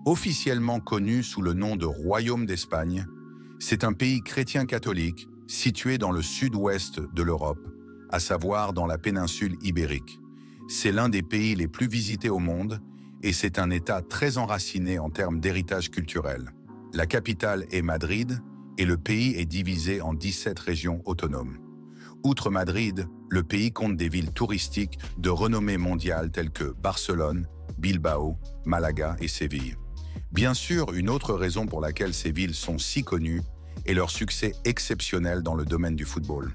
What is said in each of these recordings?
Officiellement connu sous le nom de Royaume d'Espagne, c'est un pays chrétien catholique situé dans le sud-ouest de l'Europe, à savoir dans la péninsule ibérique. C'est l'un des pays les plus visités au monde et c'est un État très enraciné en termes d'héritage culturel. La capitale est Madrid et le pays est divisé en 17 régions autonomes. Outre Madrid, le pays compte des villes touristiques de renommée mondiale telles que Barcelone, Bilbao, Malaga et Séville. Bien sûr, une autre raison pour laquelle ces villes sont si connues est leur succès exceptionnel dans le domaine du football.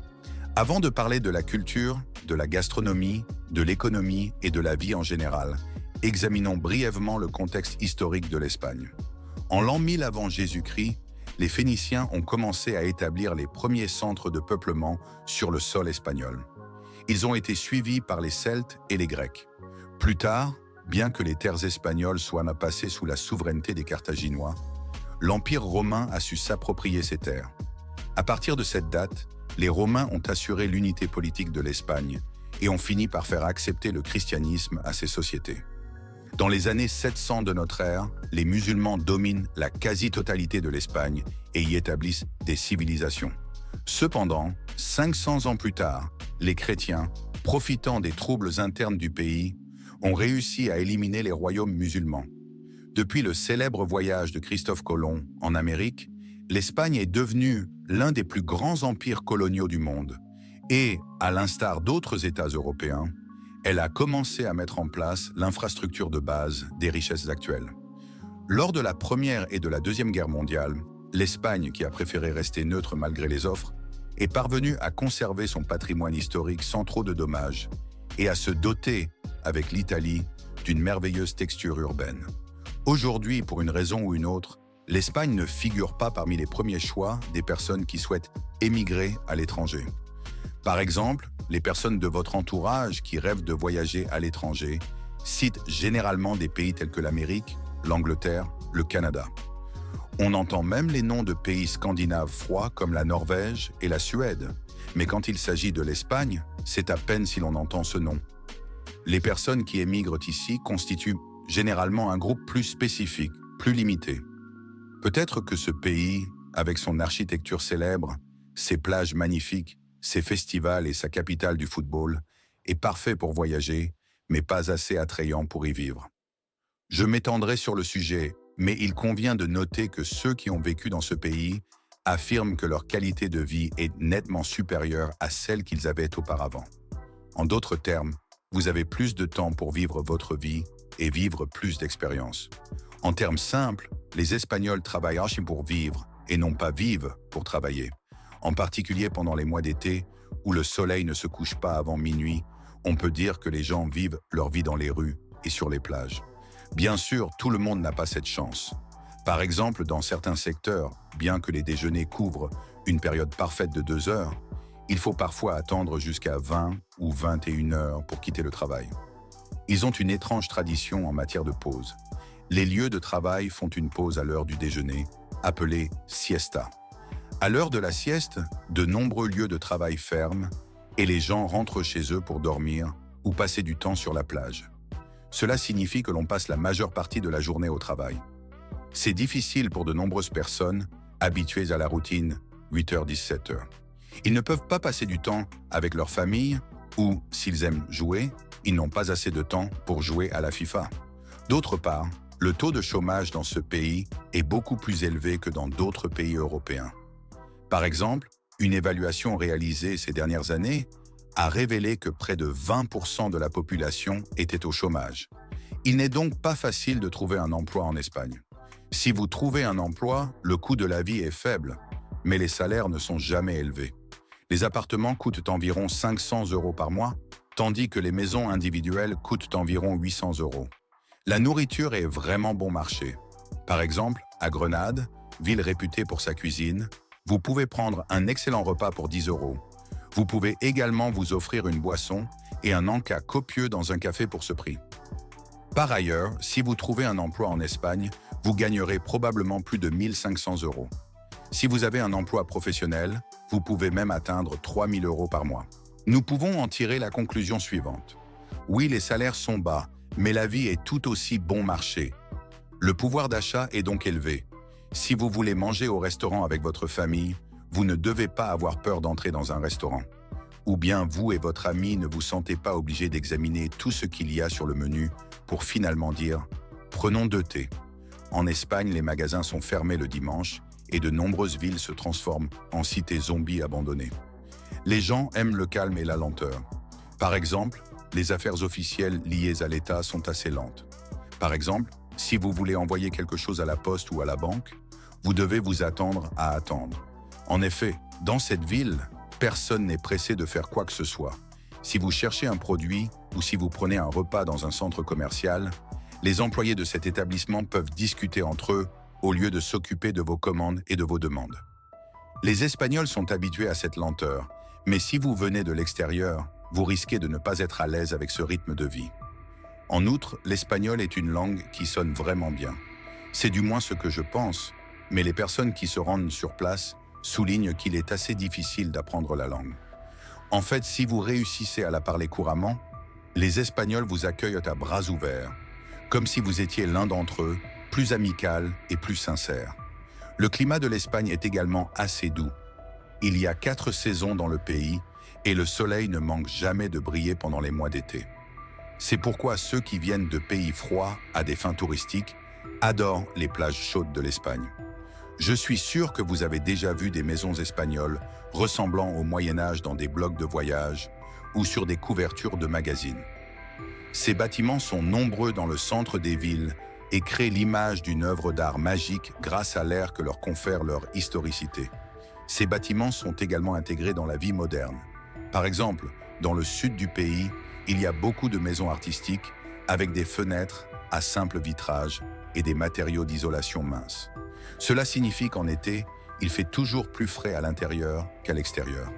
Avant de parler de la culture, de la gastronomie, de l'économie et de la vie en général, examinons brièvement le contexte historique de l'Espagne. En l'an 1000 avant Jésus-Christ, les Phéniciens ont commencé à établir les premiers centres de peuplement sur le sol espagnol. Ils ont été suivis par les Celtes et les Grecs. Plus tard, bien que les terres espagnoles soient passées sous la souveraineté des Carthaginois, l'Empire romain a su s'approprier ces terres. À partir de cette date, les Romains ont assuré l'unité politique de l'Espagne et ont fini par faire accepter le christianisme à ces sociétés. Dans les années 700 de notre ère, les musulmans dominent la quasi-totalité de l'Espagne et y établissent des civilisations. Cependant, 500 ans plus tard, les chrétiens, profitant des troubles internes du pays, ont réussi à éliminer les royaumes musulmans. Depuis le célèbre voyage de Christophe Colomb en Amérique, l'Espagne est devenue l'un des plus grands empires coloniaux du monde et, à l'instar d'autres États européens, elle a commencé à mettre en place l'infrastructure de base des richesses actuelles. Lors de la Première et de la Deuxième Guerre mondiale, l'Espagne, qui a préféré rester neutre malgré les offres, est parvenue à conserver son patrimoine historique sans trop de dommages et à se doter, avec l'Italie, d'une merveilleuse texture urbaine. Aujourd'hui, pour une raison ou une autre, l'Espagne ne figure pas parmi les premiers choix des personnes qui souhaitent émigrer à l'étranger. Par exemple, les personnes de votre entourage qui rêvent de voyager à l'étranger citent généralement des pays tels que l'Amérique, l'Angleterre, le Canada. On entend même les noms de pays scandinaves froids comme la Norvège et la Suède. Mais quand il s'agit de l'Espagne, c'est à peine si l'on entend ce nom. Les personnes qui émigrent ici constituent généralement un groupe plus spécifique, plus limité. Peut-être que ce pays, avec son architecture célèbre, ses plages magnifiques, ses festivals et sa capitale du football, est parfait pour voyager, mais pas assez attrayant pour y vivre. Je m'étendrai sur le sujet, mais il convient de noter que ceux qui ont vécu dans ce pays affirment que leur qualité de vie est nettement supérieure à celle qu'ils avaient auparavant. En d'autres termes, vous avez plus de temps pour vivre votre vie et vivre plus d'expériences. En termes simples, les Espagnols travaillent archi pour vivre et non pas vivent pour travailler. En particulier pendant les mois d'été, où le soleil ne se couche pas avant minuit, on peut dire que les gens vivent leur vie dans les rues et sur les plages. Bien sûr, tout le monde n'a pas cette chance. Par exemple, dans certains secteurs, bien que les déjeuners couvrent une période parfaite de 2 heures, il faut parfois attendre jusqu'à 20 ou 21 heures pour quitter le travail. Ils ont une étrange tradition en matière de pause. Les lieux de travail font une pause à l'heure du déjeuner, appelée siesta. À l'heure de la sieste, de nombreux lieux de travail ferment et les gens rentrent chez eux pour dormir ou passer du temps sur la plage. Cela signifie que l'on passe la majeure partie de la journée au travail. C'est difficile pour de nombreuses personnes habituées à la routine 8h-17h. Ils ne peuvent pas passer du temps avec leur famille ou, s'ils aiment jouer, ils n'ont pas assez de temps pour jouer à la FIFA. D'autre part, le taux de chômage dans ce pays est beaucoup plus élevé que dans d'autres pays européens. Par exemple, une évaluation réalisée ces dernières années a révélé que près de 20% de la population était au chômage. Il n'est donc pas facile de trouver un emploi en Espagne. Si vous trouvez un emploi, le coût de la vie est faible, mais les salaires ne sont jamais élevés. Les appartements coûtent environ 500 € par mois, tandis que les maisons individuelles coûtent environ 800 €. La nourriture est vraiment bon marché. Par exemple, à Grenade, ville réputée pour sa cuisine, vous pouvez prendre un excellent repas pour 10 €. Vous pouvez également vous offrir une boisson et un encas copieux dans un café pour ce prix. Par ailleurs, si vous trouvez un emploi en Espagne, vous gagnerez probablement plus de 1 500 €. Si vous avez un emploi professionnel, vous pouvez même atteindre 3 000 € par mois. Nous pouvons en tirer la conclusion suivante. Oui, les salaires sont bas, mais la vie est tout aussi bon marché. Le pouvoir d'achat est donc élevé. Si vous voulez manger au restaurant avec votre famille, vous ne devez pas avoir peur d'entrer dans un restaurant. Ou bien vous et votre ami ne vous sentez pas obligé d'examiner tout ce qu'il y a sur le menu pour finalement dire « prenons 2 thés ». En Espagne, les magasins sont fermés le dimanche et de nombreuses villes se transforment en cités zombies abandonnées. Les gens aiment le calme et la lenteur. Par exemple, les affaires officielles liées à l'État sont assez lentes. Par exemple, si vous voulez envoyer quelque chose à la poste ou à la banque, vous devez vous attendre à attendre. En effet, dans cette ville, personne n'est pressé de faire quoi que ce soit. Si vous cherchez un produit ou si vous prenez un repas dans un centre commercial, les employés de cet établissement peuvent discuter entre eux au lieu de s'occuper de vos commandes et de vos demandes. Les Espagnols sont habitués à cette lenteur, mais si vous venez de l'extérieur, vous risquez de ne pas être à l'aise avec ce rythme de vie. En outre, l'espagnol est une langue qui sonne vraiment bien. C'est du moins ce que je pense, mais les personnes qui se rendent sur place souligne qu'il est assez difficile d'apprendre la langue. En fait, si vous réussissez à la parler couramment, les Espagnols vous accueillent à bras ouverts, comme si vous étiez l'un d'entre eux, plus amical et plus sincère. Le climat de l'Espagne est également assez doux. Il y a 4 saisons dans le pays et le soleil ne manque jamais de briller pendant les mois d'été. C'est pourquoi ceux qui viennent de pays froids à des fins touristiques adorent les plages chaudes de l'Espagne. Je suis sûr que vous avez déjà vu des maisons espagnoles ressemblant au Moyen-Âge dans des blogs de voyage ou sur des couvertures de magazines. Ces bâtiments sont nombreux dans le centre des villes et créent l'image d'une œuvre d'art magique grâce à l'air que leur confère leur historicité. Ces bâtiments sont également intégrés dans la vie moderne. Par exemple, dans le sud du pays, il y a beaucoup de maisons artistiques avec des fenêtres à simple vitrage et des matériaux d'isolation minces. Cela signifie qu'en été, il fait toujours plus frais à l'intérieur qu'à l'extérieur.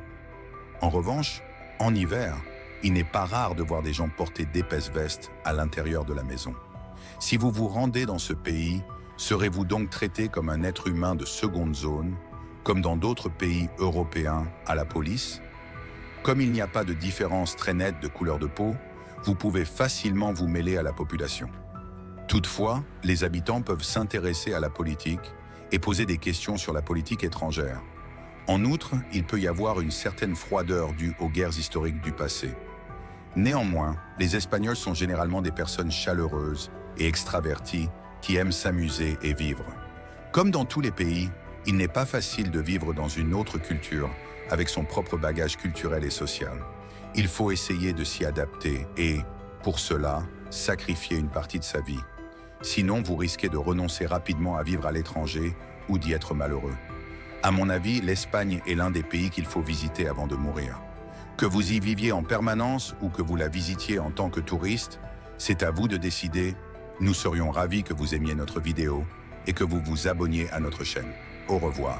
En revanche, en hiver, il n'est pas rare de voir des gens porter d'épaisses vestes à l'intérieur de la maison. Si vous vous rendez dans ce pays, serez-vous donc traité comme un être humain de seconde zone, comme dans d'autres pays européens à la police? Comme il n'y a pas de différence très nette de couleur de peau, vous pouvez facilement vous mêler à la population. Toutefois, les habitants peuvent s'intéresser à la politique et poser des questions sur la politique étrangère. En outre, il peut y avoir une certaine froideur due aux guerres historiques du passé. Néanmoins, les Espagnols sont généralement des personnes chaleureuses et extraverties qui aiment s'amuser et vivre. Comme dans tous les pays, il n'est pas facile de vivre dans une autre culture avec son propre bagage culturel et social. Il faut essayer de s'y adapter et, pour cela, sacrifier une partie de sa vie. Sinon, vous risquez de renoncer rapidement à vivre à l'étranger ou d'y être malheureux. À mon avis, l'Espagne est l'un des pays qu'il faut visiter avant de mourir. Que vous y viviez en permanence ou que vous la visitiez en tant que touriste, c'est à vous de décider. Nous serions ravis que vous aimiez notre vidéo et que vous vous abonniez à notre chaîne. Au revoir.